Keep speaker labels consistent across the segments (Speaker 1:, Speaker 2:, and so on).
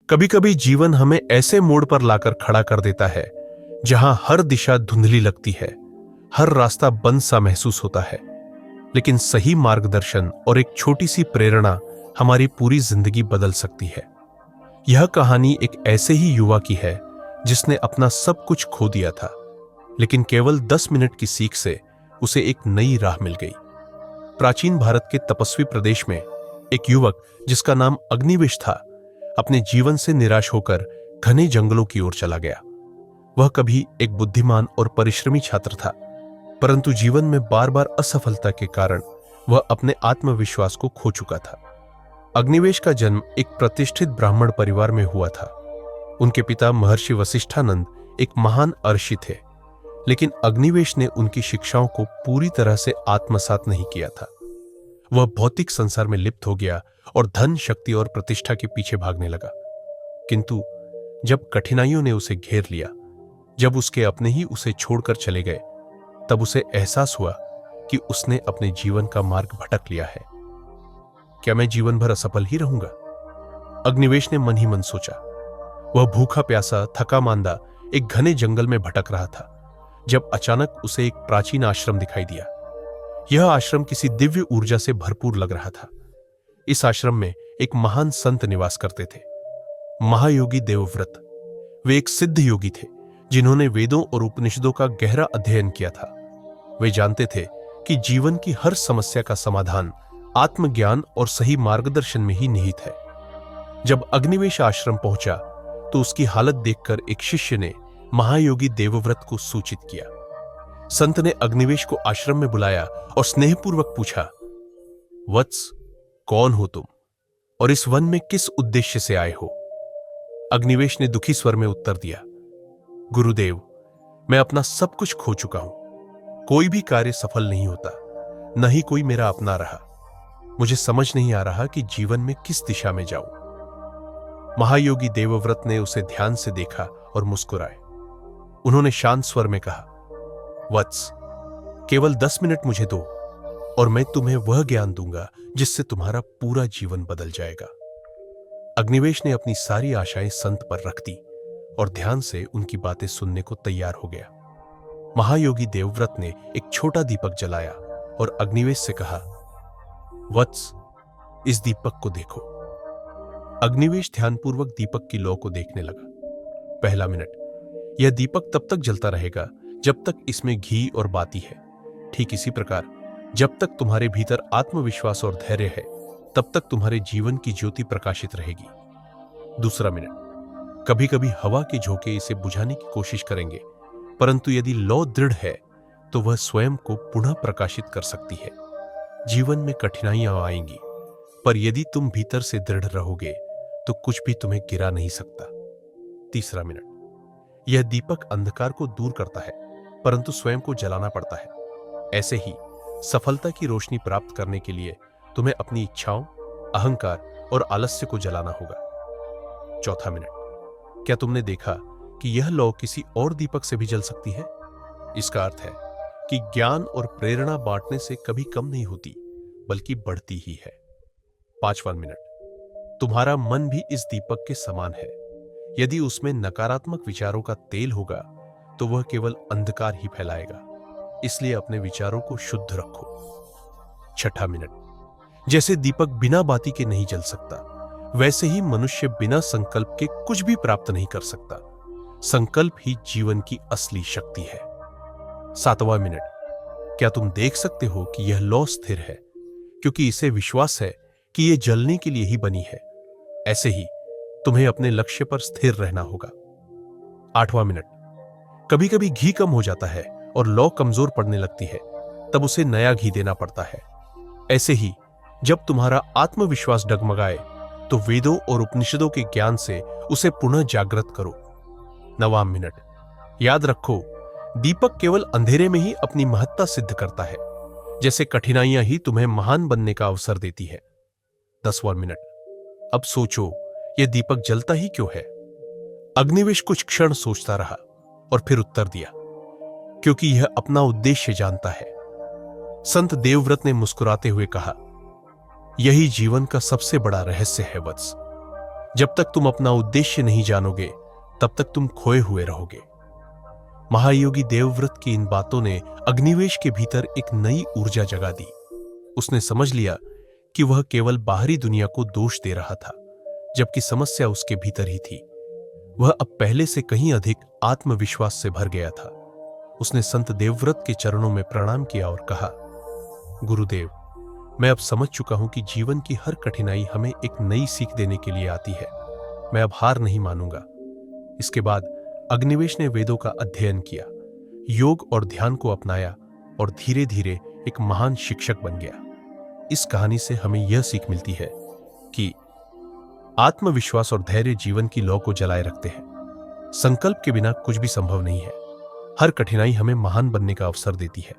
Speaker 1: कभी कभी जीवन हमें ऐसे मोड़ पर लाकर खड़ा कर देता है जहां हर दिशा धुंधली लगती है, हर रास्ता बंद सा महसूस होता है। लेकिन सही मार्गदर्शन और एक छोटी सी प्रेरणा हमारी पूरी जिंदगी बदल सकती है। यह कहानी एक ऐसे ही युवा की है जिसने अपना सब कुछ खो दिया था, लेकिन केवल 10 मिनट की सीख से उसे एक नई राह मिल गई। प्राचीन भारत के तपस्वी प्रदेश में एक युवक जिसका नाम अग्निवेश था, अपने जीवन से निराश होकर घने जंगलों की ओर चला गया। वह कभी एक बुद्धिमान और परिश्रमी छात्र था, परंतु जीवन में बार बार असफलता के कारण वह अपने आत्मविश्वास को खो चुका था। अग्निवेश का जन्म एक प्रतिष्ठित ब्राह्मण परिवार में हुआ था। उनके पिता महर्षि वशिष्ठानंद एक महान अर्षि थे, लेकिन अग्निवेश ने उनकी शिक्षाओं को पूरी तरह से आत्मसात नहीं किया था। वह भौतिक संसार में लिप्त हो गया और धन, शक्ति और प्रतिष्ठा के पीछे भागने लगा। किंतु जब कठिनाइयों ने उसे घेर लिया, जब उसके अपने ही उसे छोड़कर चले गए, तब उसे एहसास हुआ कि उसने अपने जीवन का मार्ग भटक लिया है। क्या मैं जीवन भर असफल ही रहूंगा? अग्निवेश ने मन ही मन सोचा। वह भूखा प्यासा, थका मांदा एक घने जंगल में भटक रहा था, जब अचानक उसे एक प्राचीन आश्रम दिखाई दिया। यह आश्रम किसी दिव्य ऊर्जा से भरपूर लग रहा था। इस आश्रम में एक महान संत निवास करते थे, महायोगी देवव्रत। वे एक सिद्ध योगी थे जिन्होंने वेदों और उपनिषदों का गहरा अध्ययन किया था। वे जानते थे कि जीवन की हर समस्या का समाधान आत्मज्ञान और सही मार्गदर्शन में ही निहित है। जब अग्निवेश आश्रम पहुंचा तो उसकी हालत देखकर एक शिष्य ने महायोगी देवव्रत को सूचित किया। संत ने अग्निवेश को आश्रम में बुलाया और स्नेहपूर्वक पूछा, वत्स, कौन हो तुम और इस वन में किस उद्देश्य से आए हो? अग्निवेश ने दुखी स्वर में उत्तर दिया, गुरुदेव, मैं अपना सब कुछ खो चुका हूं। कोई भी कार्य सफल नहीं होता, न ही कोई मेरा अपना रहा। मुझे समझ नहीं आ रहा कि जीवन में किस दिशा में जाऊं। महायोगी देवव्रत ने उसे ध्यान से देखा और मुस्कुराए। उन्होंने शांत स्वर में कहा, वत्स, केवल 10 मिनट मुझे दो और मैं तुम्हें वह ज्ञान दूंगा जिससे तुम्हारा पूरा जीवन बदल जाएगा। अग्निवेश ने अपनी सारी आशाएं संत पर रख दी और ध्यान से उनकी बातें सुनने को तैयार हो गया। महायोगी देवव्रत ने एक छोटा दीपक जलाया और अग्निवेश से कहा, वत्स, इस दीपक को देखो। अग्निवेश ध्यानपूर्वक दीपक की लौ को देखने लगा। पहला मिनट, यह दीपक तब तक जलता रहेगा जब तक इसमें घी और बाती है। ठीक इसी प्रकार जब तक तुम्हारे भीतर आत्मविश्वास और धैर्य है, तब तक तुम्हारे जीवन की ज्योति प्रकाशित रहेगी। दूसरा मिनट, कभी कभी हवा के झोंके इसे बुझाने की कोशिश करेंगे, परंतु यदि लौ दृढ़ है तो वह स्वयं को पुनः प्रकाशित कर सकती है। जीवन में कठिनाइयां आएंगी, पर यदि तुम भीतर से दृढ़ रहोगे तो कुछ भी तुम्हें गिरा नहीं सकता। तीसरा मिनट, यह दीपक अंधकार को दूर करता है, परंतु स्वयं को जलाना पड़ता है। ऐसे ही सफलता की रोशनी प्राप्त करने के लिए तुम्हें अपनी इच्छाओं, अहंकार और आलस्य को जलाना होगा। चौथा मिनट, क्या तुमने देखा कि यह लौ किसी और दीपक से भी जल सकती है? इसका अर्थ है कि ज्ञान और प्रेरणा बांटने से कभी कम नहीं होती, बल्कि बढ़ती ही है। पांचवां मिनट, तुम्हारा मन भी इस दीपक के समान है। यदि उसमें नकारात्मक विचारों का तेल होगा तो वह केवल अंधकार ही फैलाएगा, इसलिए अपने विचारों को शुद्ध रखो। छठा मिनट, जैसे दीपक बिना बाती के नहीं जल सकता, वैसे ही मनुष्य बिना संकल्प के कुछ भी प्राप्त नहीं कर सकता। संकल्प ही जीवन की असली शक्ति है। सातवां मिनट, क्या तुम देख सकते हो कि यह लौ स्थिर है, क्योंकि इसे विश्वास है कि यह जलने के लिए ही बनी है। ऐसे ही तुम्हें अपने लक्ष्य पर स्थिर रहना होगा। आठवां मिनट, कभी कभी घी कम हो जाता है और लौ कमजोर पड़ने लगती है, तब उसे नया घी देना पड़ता है। ऐसे ही जब तुम्हारा आत्मविश्वास डगमगाए तो वेदों और उपनिषदों के ज्ञान से उसे पुनः जागृत करो। नवां मिनट, याद रखो, दीपक केवल अंधेरे में ही अपनी महत्ता सिद्ध करता है, जैसे कठिनाइयां ही तुम्हें महान बनने का अवसर देती है। 10वां मिनट, अब सोचो, यह दीपक जलता ही क्यों है? अग्निवेश कुछ क्षण सोचता रहा और फिर उत्तर दिया, क्योंकि यह अपना उद्देश्य जानता है। संत देवव्रत ने मुस्कुराते हुए कहा, यही जीवन का सबसे बड़ा रहस्य है वत्स। जब तक तुम अपना उद्देश्य नहीं जानोगे तब तक तुम खोए हुए रहोगे। महायोगी देवव्रत की इन बातों ने अग्निवेश के भीतर एक नई ऊर्जा जगा दी। उसने समझ लिया कि वह केवल बाहरी दुनिया को दोष दे रहा था, जबकि समस्या उसके भीतर ही थी। वह अब पहले से कहीं अधिक आत्मविश्वास से भर गया था। उसने संत देवव्रत के चरणों में प्रणाम किया और कहा, गुरुदेव, मैं अब समझ चुका हूं कि जीवन की हर कठिनाई हमें एक नई सीख देने के लिए आती है। मैं अब हार नहीं मानूंगा। इसके बाद अग्निवेश ने वेदों का अध्ययन किया, योग और ध्यान को अपनाया और धीरे धीरे एक महान शिक्षक बन गया। इस कहानी से हमें यह सीख मिलती है कि आत्मविश्वास और धैर्य जीवन की लौ को जलाए रखते हैं। संकल्प के बिना कुछ भी संभव नहीं है। हर कठिनाई हमें महान बनने का अवसर देती है।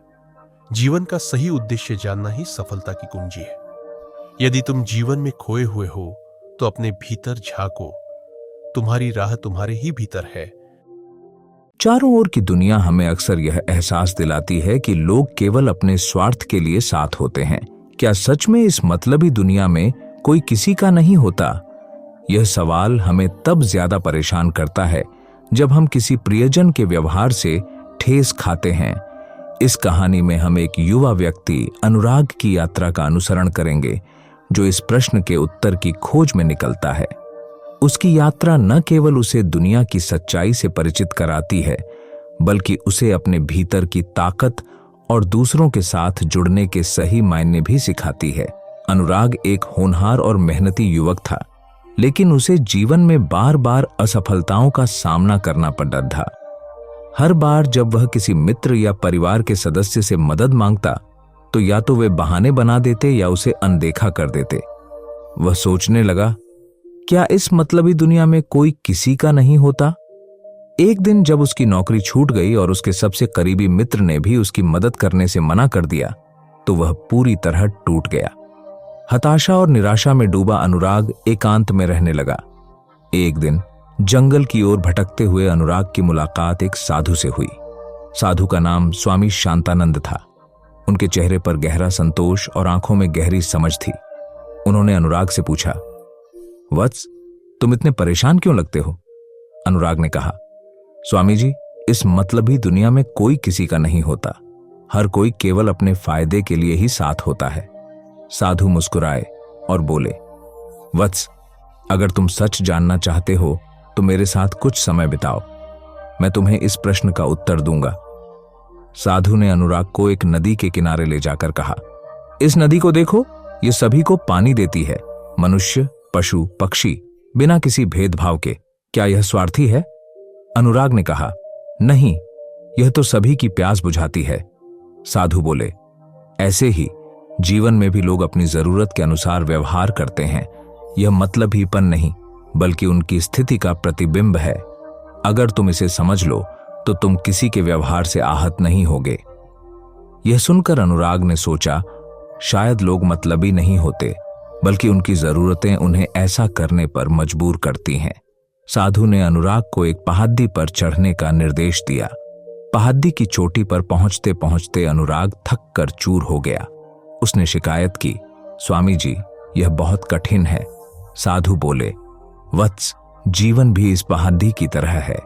Speaker 1: जीवन का सही उद्देश्य जानना ही सफलता की कुंजी है। यदि तुम जीवन में खोए हुए हो तो अपने भीतर झांको, तुम्हारी राह तुम्हारे ही भीतर है।
Speaker 2: चारों ओर की दुनिया हमें अक्सर यह एहसास दिलाती है कि लोग केवल अपने स्वार्थ के लिए साथ होते हैं। क्या सच में इस मतलबी दुनिया में कोई किसी का नहीं होता? यह सवाल हमें तब ज्यादा परेशान करता है जब हम किसी प्रियजन के व्यवहार से ठेस खाते हैं। इस कहानी में हम एक युवा व्यक्ति अनुराग की यात्रा का अनुसरण करेंगे, जो इस प्रश्न के उत्तर की खोज में निकलता है। उसकी यात्रा न केवल उसे दुनिया की सच्चाई से परिचित कराती है, बल्कि उसे अपने भीतर की ताकत और दूसरों के साथ जुड़ने के सही मायने भी सिखाती है। अनुराग एक होनहार और मेहनती युवक था, लेकिन उसे जीवन में बार बार असफलताओं का सामना करना पड़ता था। हर बार जब वह किसी मित्र या परिवार के सदस्य से मदद मांगता, तो या तो वे बहाने बना देते या उसे अनदेखा कर देते। वह सोचने लगा, क्या इस मतलबी दुनिया में कोई किसी का नहीं होता? एक दिन जब उसकी नौकरी छूट गई और उसके सबसे करीबी मित्र ने भी उसकी मदद करने से मना कर दिया, तो वह पूरी तरह टूट गया। हताशा और निराशा में डूबा अनुराग एकांत में रहने लगा। एक दिन जंगल की ओर भटकते हुए अनुराग की मुलाकात एक साधु से हुई। साधु का नाम स्वामी शांतानंद था। उनके चेहरे पर गहरा संतोष और आंखों में गहरी समझ थी। उन्होंने अनुराग से पूछा, वत्स, तुम इतने परेशान क्यों लगते हो? अनुराग ने कहा, स्वामी जी, इस मतलबी दुनिया में कोई किसी का नहीं होता। हर कोई केवल अपने फायदे के लिए ही साथ होता है। साधु मुस्कुराए और बोले, वत्स, अगर तुम सच जानना चाहते हो तो मेरे साथ कुछ समय बिताओ। मैं तुम्हें इस प्रश्न का उत्तर दूंगा। साधु ने अनुराग को एक नदी के किनारे ले जाकर कहा, इस नदी को देखो, ये सभी को पानी देती है। मनुष्य, पशु, पक्षी, बिना किसी भेदभाव के। क्या यह स्वार्थी है? अनुराग ने कहा, नहीं, यह तो सभी की प्यास बुझाती है। साधु बोले, ऐसे ही जीवन में भी लोग अपनी जरूरत के अनुसार व्यवहार करते हैं। यह मतलबीपन नहीं, बल्कि उनकी स्थिति का प्रतिबिंब है। अगर तुम इसे समझ लो तो तुम किसी के व्यवहार से आहत नहीं होगे। यह सुनकर अनुराग ने सोचा, शायद लोग मतलबी नहीं होते, बल्कि उनकी जरूरतें उन्हें ऐसा करने पर मजबूर करती हैं। साधु ने अनुराग को एक पहाड़ी पर चढ़ने का निर्देश दिया। पहाड़ी की चोटी पर पहुंचते पहुंचते अनुराग थक कर चूर हो गया। उसने शिकायत की, स्वामी जी, यह बहुत कठिन है। साधु बोले, वत्स, जीवन भी इस पहाड़ी की तरह है।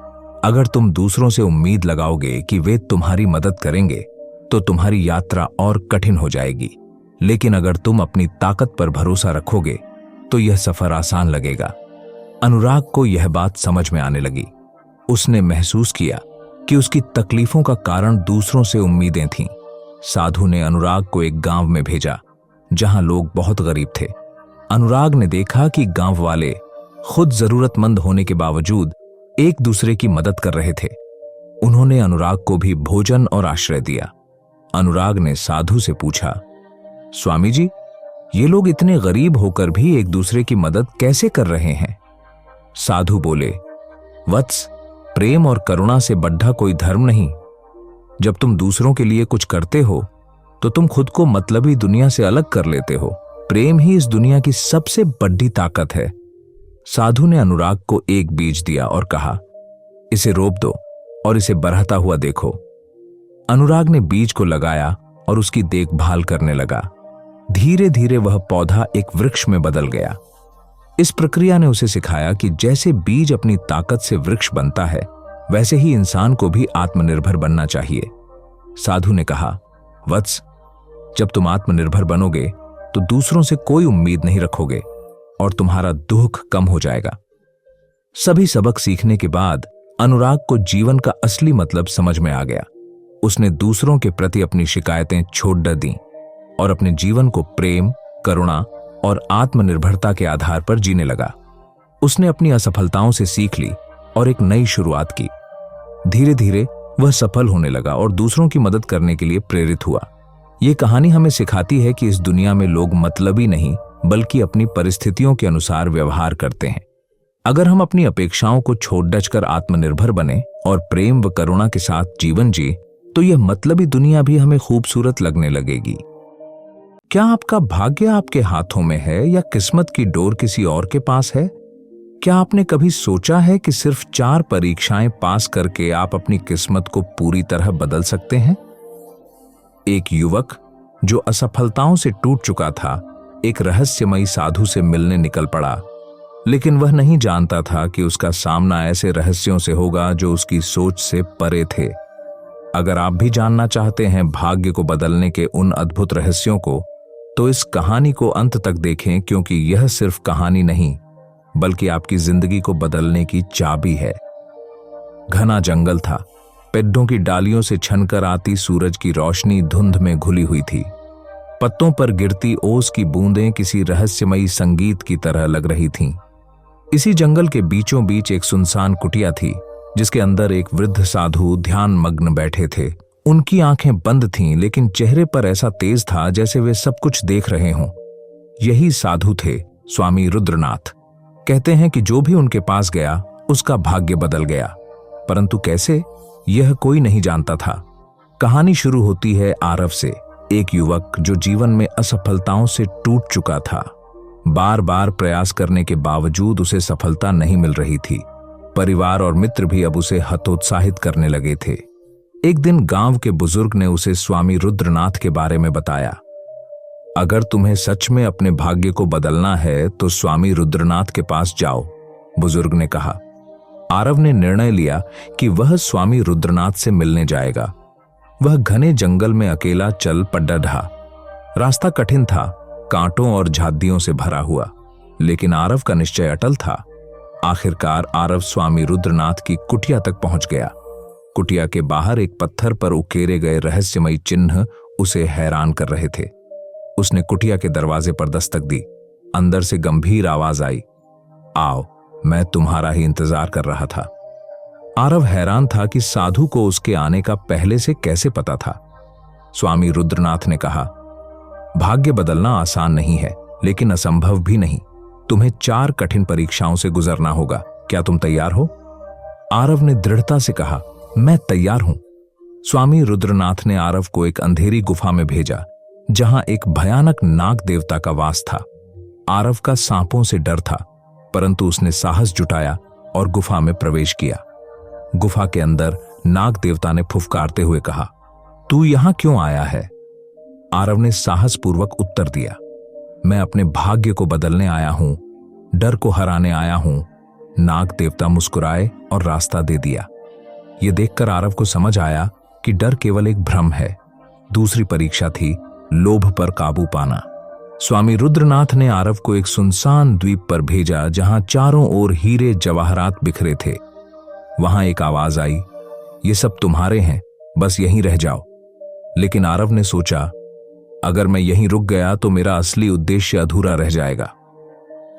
Speaker 2: अगर तुम दूसरों से उम्मीद लगाओगे कि वे तुम्हारी मदद करेंगे, तो तुम्हारी यात्रा और कठिन हो जाएगी। लेकिन अगर तुम अपनी ताकत पर भरोसा रखोगे, तो यह सफर आसान लगेगा। अनुराग को यह बात समझ में आने लगी। उसने महसूस किया कि उसकी तकलीफों का कारण दूसरों से उम्मीदें थीं। साधु ने अनुराग को एक गांव में भेजा, जहां लोग बहुत गरीब थे। अनुराग ने देखा कि गांव वाले खुद जरूरतमंद होने के बावजूद एक दूसरे की मदद कर रहे थे। उन्होंने अनुराग को भी भोजन और आश्रय दिया। अनुराग ने साधु से पूछा, स्वामी जी, ये लोग इतने गरीब होकर भी एक दूसरे की मदद कैसे कर रहे हैं? साधु बोले, वत्स, प्रेम और करुणा से बढ़ा कोई धर्म नहीं। जब तुम दूसरों के लिए कुछ करते हो, तो तुम खुद को मतलबी दुनिया से अलग कर लेते हो। प्रेम ही इस दुनिया की सबसे बड़ी ताकत है। साधु ने अनुराग को एक बीज दिया और कहा, इसे रोप दो और इसे बढ़ता हुआ देखो। अनुराग ने बीज को लगाया और उसकी देखभाल करने लगा। धीरे धीरे वह पौधा एक वृक्ष में बदल गया। इस प्रक्रिया ने उसे सिखाया कि जैसे बीज अपनी ताकत से वृक्ष बनता है, वैसे ही इंसान को भी आत्मनिर्भर बनना चाहिए। साधु ने कहा, वत्स, जब तुम आत्मनिर्भर बनोगे तो दूसरों से कोई उम्मीद नहीं रखोगे और तुम्हारा दुख कम हो जाएगा। सभी सबक सीखने के बाद अनुराग को जीवन का असली मतलब समझ में आ गया। उसने दूसरों के प्रति अपनी शिकायतें छोड़ दी और अपने जीवन को प्रेम, करुणा और आत्मनिर्भरता के आधार पर जीने लगा। उसने अपनी असफलताओं से सीख ली और एक नई शुरुआत की। धीरे धीरे वह सफल होने लगा और दूसरों की मदद करने के लिए प्रेरित हुआ। ये कहानी हमें सिखाती है कि इस दुनिया में लोग मतलबी नहीं बल्कि अपनी परिस्थितियों के अनुसार व्यवहार करते हैं। अगर हम अपनी अपेक्षाओं को छोड़ डचकर आत्मनिर्भर बने और प्रेम व करुणा के साथ जीवन जिए तो यह मतलबी दुनिया भी हमें खूबसूरत लगने लगेगी। क्या आपका भाग्य आपके हाथों में है या किस्मत की डोर किसी और के पास है? क्या आपने कभी सोचा है कि सिर्फ 4 परीक्षाएं पास करके आप अपनी किस्मत को पूरी तरह बदल सकते हैं? एक युवक जो असफलताओं से टूट चुका था, एक रहस्यमयी साधु से मिलने निकल पड़ा, लेकिन वह नहीं जानता था कि उसका सामना ऐसे रहस्यों से होगा जो उसकी सोच से परे थे। अगर आप भी जानना चाहते हैं भाग्य को बदलने के उन अद्भुत रहस्यों को, तो इस कहानी को अंत तक देखें, क्योंकि यह सिर्फ कहानी नहीं बल्कि आपकी जिंदगी को बदलने की चाबी है। घना जंगल था। पेड़ों की डालियों से छनकर आती सूरज की रोशनी धुंध में घुली हुई थी। पत्तों पर गिरती ओस की बूंदें किसी रहस्यमयी संगीत की तरह लग रही थीं। इसी जंगल के बीचों बीच एक सुनसान कुटिया थी, जिसके अंदर एक वृद्ध साधु ध्यान मग्न बैठे थे। उनकी आंखें बंद थीं, लेकिन चेहरे पर ऐसा तेज था जैसे वे सब कुछ देख रहे हों। यही साधु थे स्वामी रुद्रनाथ। कहते हैं कि जो भी उनके पास गया उसका भाग्य बदल गया, परंतु कैसे, यह कोई नहीं जानता था। कहानी शुरू होती है आरव से, एक युवक जो जीवन में असफलताओं से टूट चुका था। बार बार प्रयास करने के बावजूद उसे सफलता नहीं मिल रही थी। परिवार और मित्र भी अब उसे हतोत्साहित करने लगे थे। एक दिन गांव के बुजुर्ग ने उसे स्वामी रुद्रनाथ के बारे में बताया। अगर तुम्हें सच में अपने भाग्य को बदलना है तो स्वामी रुद्रनाथ के पास जाओ, बुजुर्ग ने कहा। आरव ने निर्णय लिया कि वह स्वामी रुद्रनाथ से मिलने जाएगा। वह घने जंगल में अकेला चल पड़ा। रास्ता कठिन था, कांटों और झादियों से भरा हुआ, लेकिन आरव का निश्चय अटल था। आखिरकार आरव स्वामी रुद्रनाथ की कुटिया तक पहुंच गया। कुटिया के बाहर एक पत्थर पर उकेरे गए रहस्यमयी चिन्ह उसे हैरान कर रहे थे। उसने कुटिया के दरवाजे पर दस्तक दी। अंदर से गंभीर आवाज आई, आओ, मैं तुम्हारा ही इंतजार कर रहा था। आरव हैरान था कि साधु को उसके आने का पहले से कैसे पता था। स्वामी रुद्रनाथ ने कहा, भाग्य बदलना आसान नहीं है, लेकिन असंभव भी नहीं। तुम्हें 4 कठिन परीक्षाओं से गुजरना होगा। क्या तुम तैयार हो? आरव ने दृढ़ता से कहा, मैं तैयार हूं। स्वामी रुद्रनाथ ने आरव को एक अंधेरी गुफा में भेजा, जहां एक भयानक नाग देवता का वास था। आरव का सांपों से डर था, परंतु उसने साहस जुटाया और गुफा में प्रवेश किया। गुफा के अंदर नाग देवता ने फुफकारते हुए कहा, तू यहां क्यों आया है? आरव ने साहसपूर्वक उत्तर दिया, मैं अपने भाग्य को बदलने आया हूं, डर को हराने आया हूं। नाग देवता मुस्कुराए और रास्ता दे दिया। यह देखकर आरव को समझ आया कि डर केवल एक भ्रम है। दूसरी परीक्षा थी लोभ पर काबू पाना। स्वामी रुद्रनाथ ने आरव को एक सुनसान द्वीप पर भेजा, जहां चारों ओर हीरे जवाहरात बिखरे थे। वहां एक आवाज आई, ये सब तुम्हारे हैं, बस यहीं रह जाओ। लेकिन आरव ने सोचा, अगर मैं यहीं रुक गया तो मेरा असली उद्देश्य अधूरा रह जाएगा।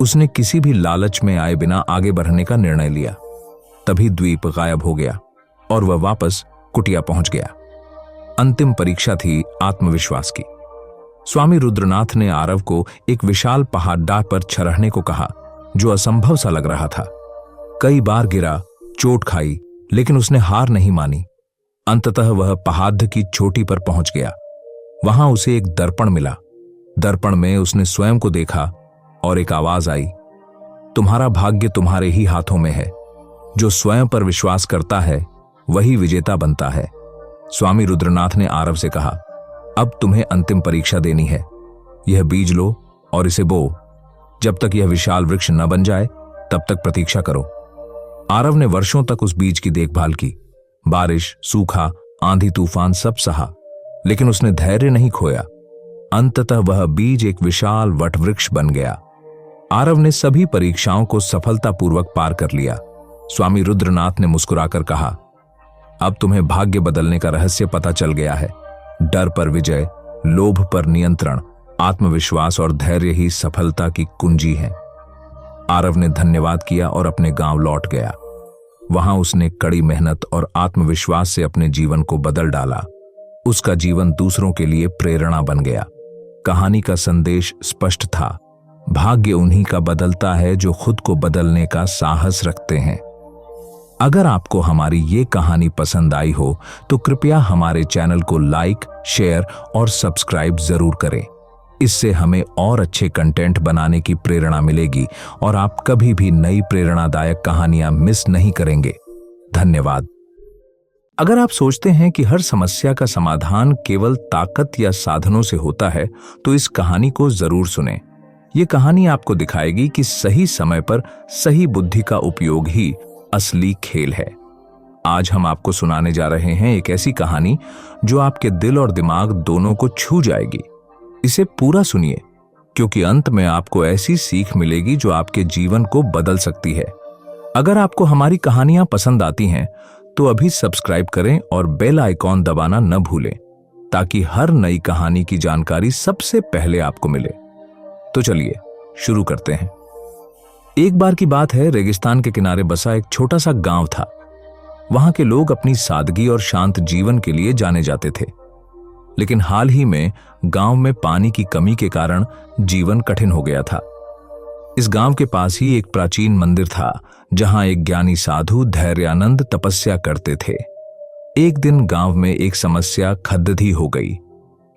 Speaker 2: उसने किसी भी लालच में आए बिना आगे बढ़ने का निर्णय लिया। तभी द्वीप गायब हो गया और वह वापस कुटिया पहुंच गया। अंतिम परीक्षा थी आत्मविश्वास की। स्वामी रुद्रनाथ ने आरव को एक विशाल पहाड़ पर चढ़ने को कहा, जो असंभव सा लग रहा था। कई बार गिरा, चोट खाई, लेकिन उसने हार नहीं मानी। अंततः वह पहाड़ की चोटी पर पहुंच गया। वहां उसे एक दर्पण मिला। दर्पण में उसने स्वयं को देखा और एक आवाज आई, तुम्हारा भाग्य तुम्हारे ही हाथों में है। जो स्वयं पर विश्वास करता है वही विजेता बनता है। स्वामी रुद्रनाथ ने आरव से कहा, अब तुम्हें अंतिम परीक्षा देनी है। यह बीज लो और इसे बो। जब तक यह विशाल वृक्ष न बन जाए तब तक प्रतीक्षा करो। आरव ने वर्षों तक उस बीज की देखभाल की। बारिश, सूखा, आंधी तूफान सब सहा, लेकिन उसने धैर्य नहीं खोया। अंततः वह बीज एक विशाल वटवृक्ष बन गया। आरव ने सभी परीक्षाओं को सफलतापूर्वक पार कर लिया। स्वामी रुद्रनाथ ने मुस्कुराकर कहा, अब तुम्हें भाग्य बदलने का रहस्य पता चल गया है। डर पर विजय, लोभ पर नियंत्रण, आत्मविश्वास और धैर्य ही सफलता की कुंजी है। आरव ने धन्यवाद किया और अपने गांव लौट गया। वहां उसने कड़ी मेहनत और आत्मविश्वास से अपने जीवन को बदल डाला। उसका जीवन दूसरों के लिए प्रेरणा बन गया। कहानी का संदेश स्पष्ट था, भाग्य उन्हीं का बदलता है जो खुद को बदलने का साहस रखते हैं। अगर आपको हमारी ये कहानी पसंद आई हो तो कृपया हमारे चैनल को लाइक, शेयर और सब्सक्राइब जरूर करें। इससे हमें और अच्छे कंटेंट बनाने की प्रेरणा मिलेगी और आप कभी भी नई प्रेरणादायक कहानियां मिस नहीं करेंगे। धन्यवाद। अगर आप सोचते हैं कि हर समस्या का समाधान केवल ताकत या साधनों से होता है तो इस कहानी को जरूर सुनें। ये कहानी आपको दिखाएगी कि सही समय पर सही बुद्धि का उपयोग ही असली खेल है। आज हम आपको सुनाने जा रहे हैं एक ऐसी कहानी जो आपके दिल और दिमाग दोनों को छू जाएगी। इसे पूरा सुनिए, क्योंकि अंत में आपको ऐसी सीख मिलेगी जो आपके जीवन को बदल सकती है। अगर आपको हमारी कहानियां पसंद आती हैं तो अभी सब्सक्राइब करें और बेल आइकॉन दबाना न भूलें, ताकि हर नई कहानी की जानकारी सबसे पहले आपको मिले। तो चलिए शुरू करते हैं। एक बार की बात है, रेगिस्तान के किनारे बसा एक छोटा सा गांव था। वहां के लोग अपनी सादगी और शांत जीवन के लिए जाने जाते थे, लेकिन हाल ही में गांव में पानी की कमी के कारण जीवन कठिन हो गया था। इस गांव के पास ही एक प्राचीन मंदिर था, जहां एक ज्ञानी साधु धैर्यानंद तपस्या करते थे। एक दिन गांव में एक समस्या खद्दधी हो गई।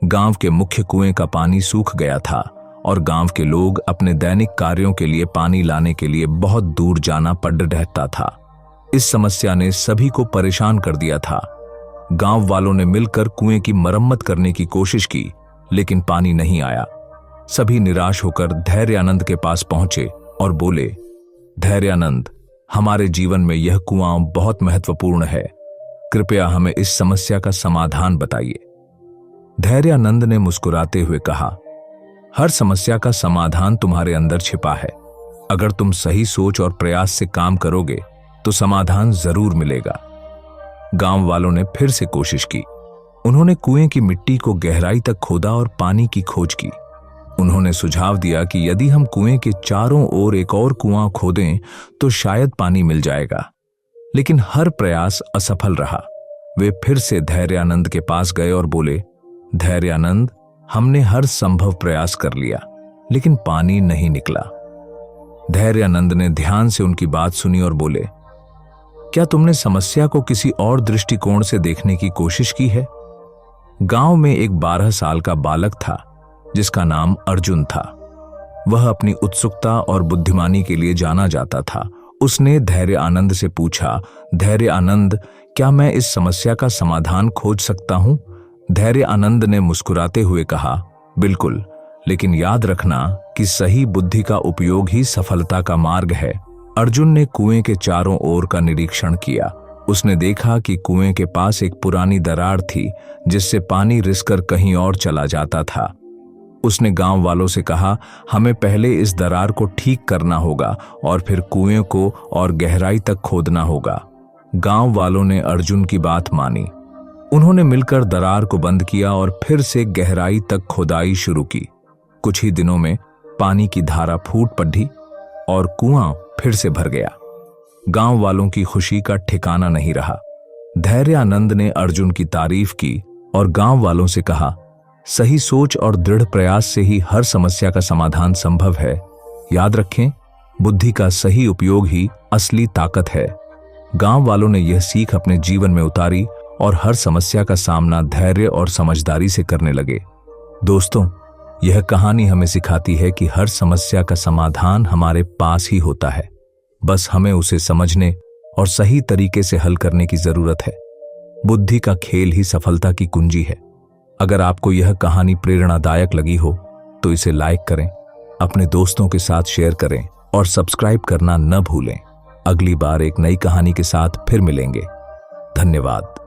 Speaker 2: गांव के मुख्य कुएं का पानी सूख गया था और गांव के लोग अपने दैनिक कार्यों के लिए पानी लाने के लिए बहुत दूर जाना पड़ रहता था। इस समस्या ने सभी को परेशान कर दिया था। गांव वालों ने मिलकर कुएं की मरम्मत करने की कोशिश की, लेकिन पानी नहीं आया। सभी निराश होकर धैर्यानंद के पास पहुंचे और बोले, धैर्यानंद, हमारे जीवन में यह कुआं बहुत महत्वपूर्ण है। कृपया हमें इस समस्या का समाधान बताइए। धैर्यानंद ने मुस्कुराते हुए कहा, हर समस्या का समाधान तुम्हारे अंदर छिपा है। अगर तुम सही सोच और प्रयास से काम करोगे तो समाधान जरूर मिलेगा। गांव वालों ने फिर से कोशिश की। उन्होंने कुएं की मिट्टी को गहराई तक खोदा और पानी की खोज की। उन्होंने सुझाव दिया कि यदि हम कुएं के चारों ओर एक और कुआं खोदें तो शायद पानी मिल जाएगा, लेकिन हर प्रयास असफल रहा। वे फिर से धैर्यानंद के पास गए और बोले, धैर्यानंद, हमने हर संभव प्रयास कर लिया, लेकिन पानी नहीं निकला। धैर्यानंद ने ध्यान से उनकी बात सुनी और बोले, क्या तुमने समस्या को किसी और दृष्टिकोण से देखने की कोशिश की है? गांव में एक 12 साल का बालक था जिसका नाम अर्जुन था। वह अपनी उत्सुकता और बुद्धिमानी के लिए जाना जाता था। उसने धैर्यानंद से पूछा, धैर्यानंद, क्या मैं इस समस्या का समाधान खोज सकता हूं? धैर्यानंद ने मुस्कुराते हुए कहा, बिल्कुल, लेकिन याद रखना कि सही बुद्धि का उपयोग ही सफलता का मार्ग है। अर्जुन ने कुएं के चारों ओर का निरीक्षण किया। उसने देखा कि कुएं के पास एक पुरानी दरार थी जिससे पानी रिसकर कहीं और चला जाता था। उसने गांव वालों से कहा, हमें पहले इस दरार को ठीक करना होगा और फिर कुएं को और गहराई तक खोदना होगा। गांव वालों ने अर्जुन की बात मानी। उन्होंने मिलकर दरार को बंद किया और फिर से गहराई तक खुदाई शुरू की। कुछ ही दिनों में पानी की धारा फूट पड़ी और कुआं फिर से भर गया। गांव वालों की खुशी का ठिकाना नहीं रहा। धैर्यानंद ने अर्जुन की तारीफ की और गांव वालों से कहा, सही सोच और दृढ़ प्रयास से ही हर समस्या का समाधान संभव है। याद रखें, बुद्धि का सही उपयोग ही असली ताकत है। गांव वालों ने यह सीख अपने जीवन में उतारी और हर समस्या का सामना धैर्य और समझदारी से करने लगे। दोस्तों, यह कहानी हमें सिखाती है कि हर समस्या का समाधान हमारे पास ही होता है। बस हमें उसे समझने और सही तरीके से हल करने की जरूरत है। बुद्धि का खेल ही सफलता की कुंजी है। अगर आपको यह कहानी प्रेरणादायक लगी हो तो इसे लाइक करें, अपने दोस्तों के साथ शेयर करें और सब्सक्राइब करना न भूलें। अगली बार एक नई कहानी के साथ फिर मिलेंगे। धन्यवाद।